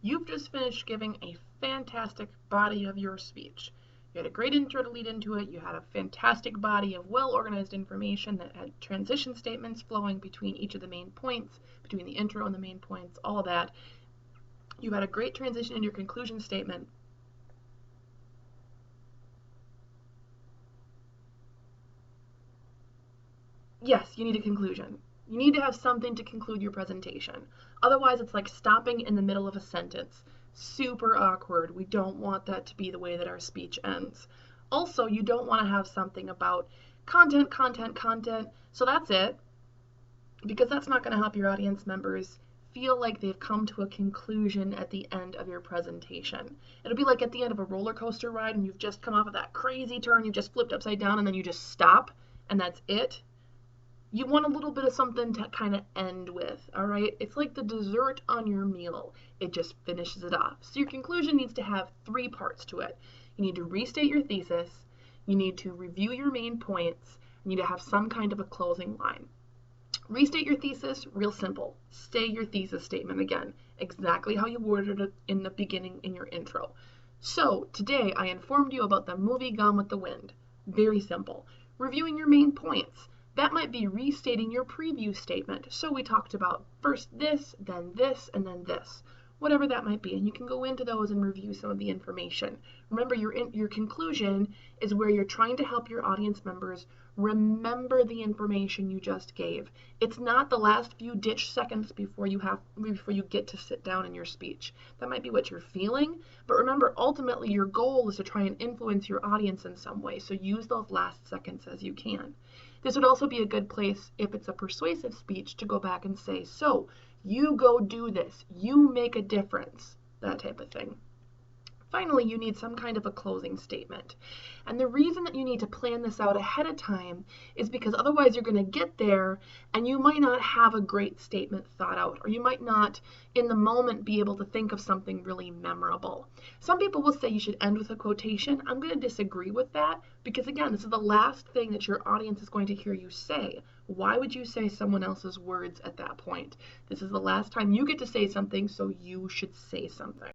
You've just finished giving a fantastic body of your speech. You had a great intro to lead into it. You had a fantastic body of well-organized information that had transition statements flowing between each of the main points, between the intro and the main points, all of that. You had a great transition in your conclusion statement. Yes, you need a conclusion. You need to have something to conclude your presentation. Otherwise, it's like stopping in the middle of a sentence. Super awkward. We don't want that to be the way that our speech ends. Also, you don't want to have something about content, so that's it, because that's not going to help your audience members feel like they've come to a conclusion at the end of your presentation. It'll be like at the end of a roller coaster ride and you've just come off of that crazy turn, you've just flipped upside down, and then you just stop, and that's it. You want a little bit of something to kind of end with, all right? It's like the dessert on your meal. It just finishes it off. So your conclusion needs to have 3 parts to it. You need to restate your thesis, you need to review your main points, you need to have some kind of a closing line. Restate your thesis, real simple. Say your thesis statement again, exactly how you worded it in the beginning in your intro. So today I informed you about the movie Gone with the Wind. Very simple. Reviewing your main points. That might be restating your preview statement. So we talked about first this, and then this. Whatever that might be. And you can go into those and review some of the information. Remember, your conclusion is where you're trying to help your audience members remember the information you just gave. It's not the last few ditch seconds before you get to sit down in your speech. That might be what you're feeling, but remember, ultimately your goal is to try and influence your audience in some way. So use those last seconds as you can. This would also be a good place, if it's a persuasive speech, to go back and say, so you go do this, you make a difference, that type of thing. Finally, you need some kind of a closing statement. And the reason that you need to plan this out ahead of time is because otherwise you're going to get there and you might not have a great statement thought out, or you might not in the moment be able to think of something really memorable. Some people will say you should end with a quotation. I'm going to disagree with that because, again, this is the last thing that your audience is going to hear you say. Why would you say someone else's words at that point? This is the last time you get to say something, so you should say something.